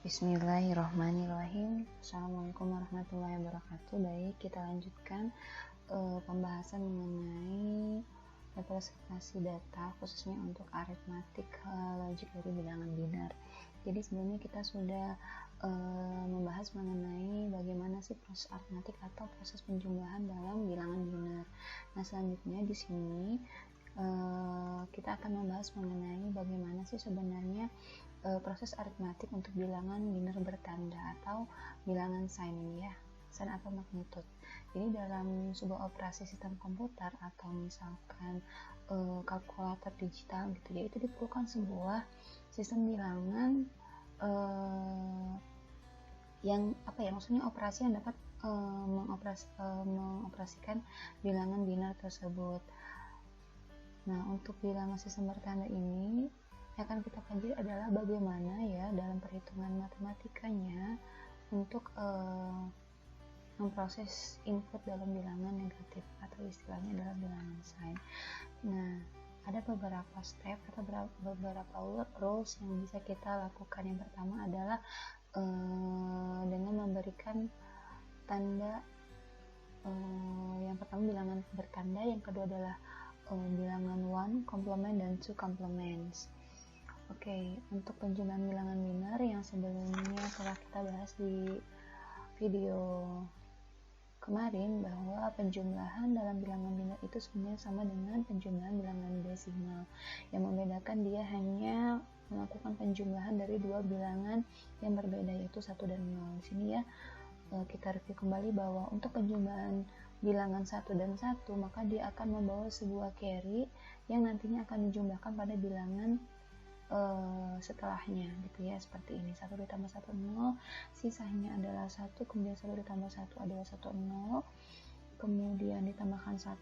Bismillahirrahmanirrahim. Assalamualaikum warahmatullahi wabarakatuh. Baik, kita lanjutkan pembahasan mengenai representasi data khususnya untuk aritmatik logik dari bilangan biner. Jadi sebelumnya kita sudah membahas mengenai bagaimana sih proses aritmatik atau proses penjumlahan dalam bilangan biner. Nah, selanjutnya di sini kita akan membahas mengenai bagaimana sih sebenarnya proses aritmatik untuk bilangan biner bertanda atau bilangan sign ini ya, sign atau magnitude. Jadi dalam sebuah operasi sistem komputer atau misalkan kalkulator digital gitu ya, itu diperlukan sebuah sistem bilangan yang maksudnya operasi yang dapat mengoperasikan bilangan biner tersebut. Nah, untuk bilangan sistem bertanda ini yang akan kita pelajari adalah bagaimana ya dalam perhitungan matematikanya untuk memproses input dalam bilangan negatif atau istilahnya adalah bilangan sign. Nah, ada beberapa step atau beberapa rules yang bisa kita lakukan. Yang pertama adalah dengan memberikan tanda yang pertama bilangan bertanda, yang kedua adalah bilangan one complement dan two complements. Oke, untuk penjumlahan bilangan biner yang sebelumnya telah kita bahas di video kemarin, bahwa penjumlahan dalam bilangan biner itu sebenarnya sama dengan penjumlahan bilangan desimal. Yang membedakan dia hanya melakukan penjumlahan dari dua bilangan yang berbeda, yaitu 1 dan 0. Di sini ya kita review kembali bahwa untuk penjumlahan bilangan 1 dan 1, maka dia akan membawa sebuah carry yang nantinya akan dijumlahkan pada bilangan setelahnya gitu ya, seperti ini. 1 ditambah 1 0, sisanya adalah 1, kemudian 1 ditambah 1 adalah 1 0, kemudian ditambahkan 1,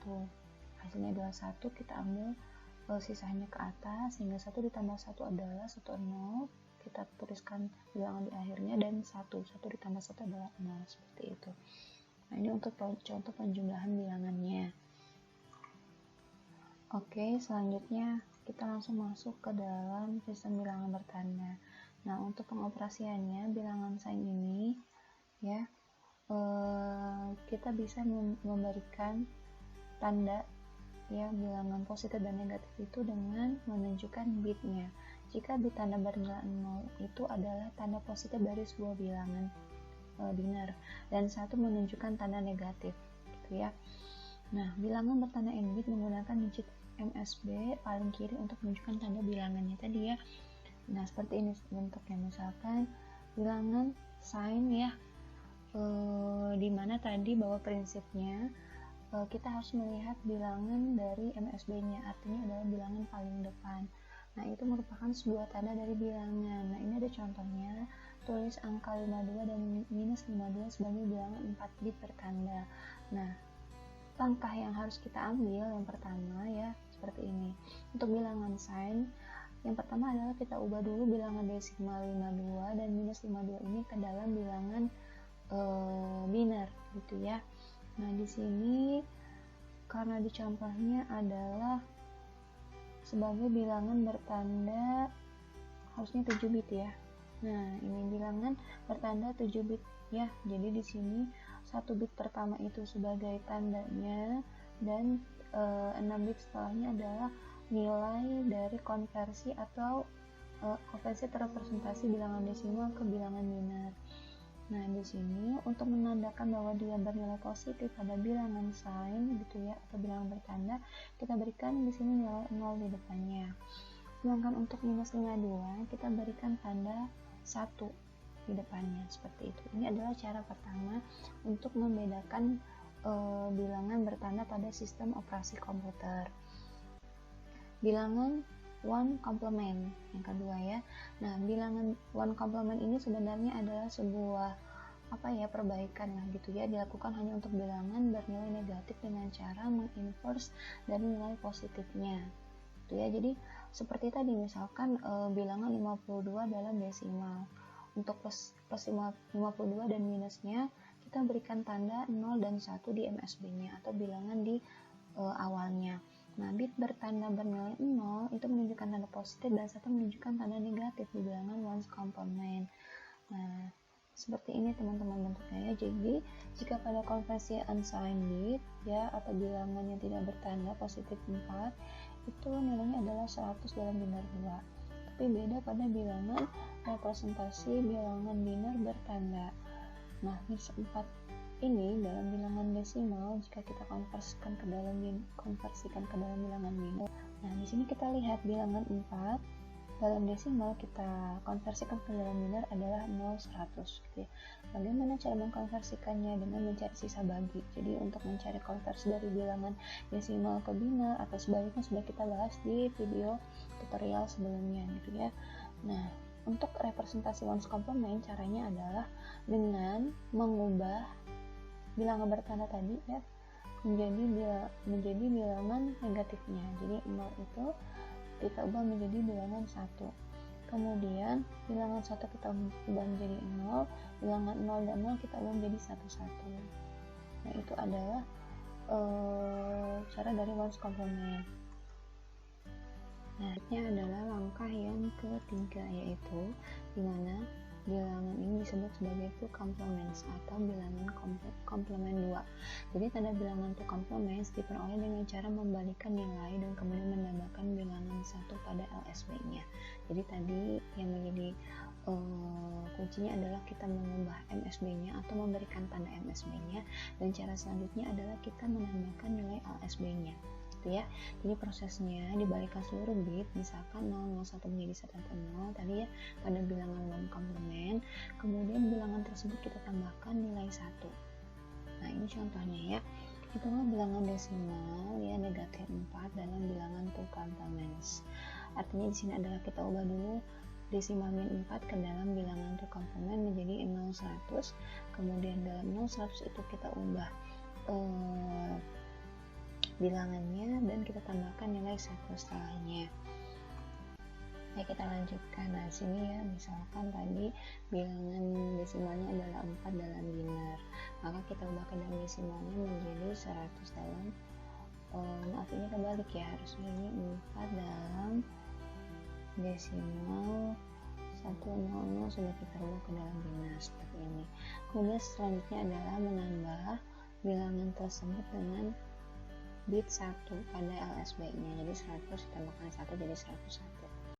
hasilnya adalah 1, kita ambil sisanya ke atas sehingga 1 ditambah 1 adalah 1 0, kita tuliskan bilangan di akhirnya, dan 1 ditambah 1 adalah 0, seperti itu. Nah, ini untuk contoh penjumlahan bilangannya. Oke, selanjutnya kita langsung masuk ke dalam sistem bilangan bertanda. Nah, untuk pengoperasiannya bilangan sign ini ya, kita bisa memberikan tanda ya bilangan positif dan negatif itu dengan menunjukkan bitnya. Jika bit tanda bernilai 0 itu adalah tanda positif dari sebuah bilangan biner, dan 1 menunjukkan tanda negatif gitu ya. Nah, bilangan bertanda n bit menggunakan digit MSB paling kiri untuk menunjukkan tanda bilangannya tadi ya. Nah, seperti ini bentuknya, misalkan bilangan sign ya, dimana tadi bahwa prinsipnya kita harus melihat bilangan dari MSB-nya, artinya adalah bilangan paling depan. Nah, itu merupakan sebuah tanda dari bilangan. Nah, ini ada contohnya, tulis angka 52 dan minus 52 sebagai bilangan 4 bit bertanda. Nah, langkah yang harus kita ambil yang pertama ya, seperti ini. Untuk bilangan sign, yang pertama adalah kita ubah dulu bilangan desimal 52 dan minus 52 ini ke dalam bilangan biner gitu ya. Nah, di sini karena di contohnya adalah sebagai bilangan bertanda harusnya 7 bit ya. Nah, ini bilangan bertanda 7 bit ya. Jadi di sini 1 bit pertama itu sebagai tandanya, dan 6 bit setelahnya adalah nilai dari konversi atau konversi terrepresentasi bilangan desimal ke bilangan biner. Nah, di sini untuk menandakan bahwa dia bernilai positif pada bilangan sign gitu ya, atau bilangan bertanda, kita berikan di sini nilai 0 di depannya. Sedangkan untuk minus 52 kita berikan tanda 1 di depannya, seperti itu. Ini adalah cara pertama untuk membedakan bilangan bertanda pada sistem operasi komputer. Bilangan one complement yang kedua ya. Nah, bilangan one complement ini sebenarnya adalah sebuah perbaikan lah gitu ya, dilakukan hanya untuk bilangan bernilai negatif dengan cara menginverse dari nilai positifnya gitu ya. Jadi seperti tadi, misalkan bilangan 52 dalam desimal, untuk plus 52 dan minusnya kita berikan tanda 0 dan 1 di MSB-nya atau bilangan di awalnya. Nah, bit bertanda bernilai 0 itu menunjukkan tanda positif dan 1 menunjukkan tanda negatif di bilangan ones complement. Nah, seperti ini teman-teman bentuknya ya. Jadi jika pada konversi unsigned bit ya atau bilangan yang tidak bertanda positif 4, itu nilainya adalah 100 dalam binar 2. Tapi beda pada bilangan representasi bilangan binar bertanda. Nah, minus 4 ini dalam bilangan desimal jika kita konversikan ke dalam bilangan binar. Nah, di sini kita lihat bilangan 4 dalam desimal kita konversikan ke dalam binar adalah 0, 100 gitu ya. Bagaimana cara mengkonversikannya? Dengan mencari sisa bagi. Jadi untuk mencari konversi dari bilangan desimal ke binar atau sebaliknya sudah kita bahas di video tutorial sebelumnya gitu ya. Nah, untuk representasi ones complement caranya adalah dengan mengubah bilangan bertanda tadi ya menjadi bilangan negatifnya. Jadi 0 itu kita ubah menjadi bilangan 1, kemudian bilangan 1 kita ubah menjadi 0, bilangan 0 dan 0 kita ubah menjadi 1, 1. Nah, itu adalah cara dari ones complement. Nah, ini adalah langkah yang ketiga, yaitu dimana bilangan ini disebut sebagai two complements atau bilangan komplement 2. Jadi tanda bilangan two complements diperoleh dengan cara membalikan nilai dan kemudian menambahkan bilangan 1 pada LSB-nya. Jadi tadi yang menjadi kuncinya adalah kita mengubah MSB-nya atau memberikan tanda MSB-nya, dan cara selanjutnya adalah kita menambahkan nilai LSB-nya. Ya, jadi prosesnya dibalikan seluruh bit, misalkan 001 menjadi 110 tadi ya pada bilangan one complement, kemudian bilangan tersebut kita tambahkan nilai 1. Nah, ini contohnya ya, itulah bilangan desimal ya negatif 4 dalam bilangan two complements. Artinya di sini adalah kita ubah dulu desimal min 4 ke dalam bilangan two complement menjadi 0, 100, kemudian dalam 0, 100 itu kita ubah bilangannya dan kita tambahkan nilai 1 setelahnya. Ya, kita lanjutkan. Nah, sini ya, misalkan tadi bilangan desimalnya adalah 4 dalam binar, maka kita ubah ke dalam desimalnya menjadi 100 dalam maaf ini kebalik ya, harusnya ini 4 dalam desimal 100 sudah kita ubah ke dalam binar seperti ini. Kemudian selanjutnya adalah menambah bilangan tersebut dengan bit 1 pada LSB-nya. Jadi 100 ditambahkan 1 jadi 101.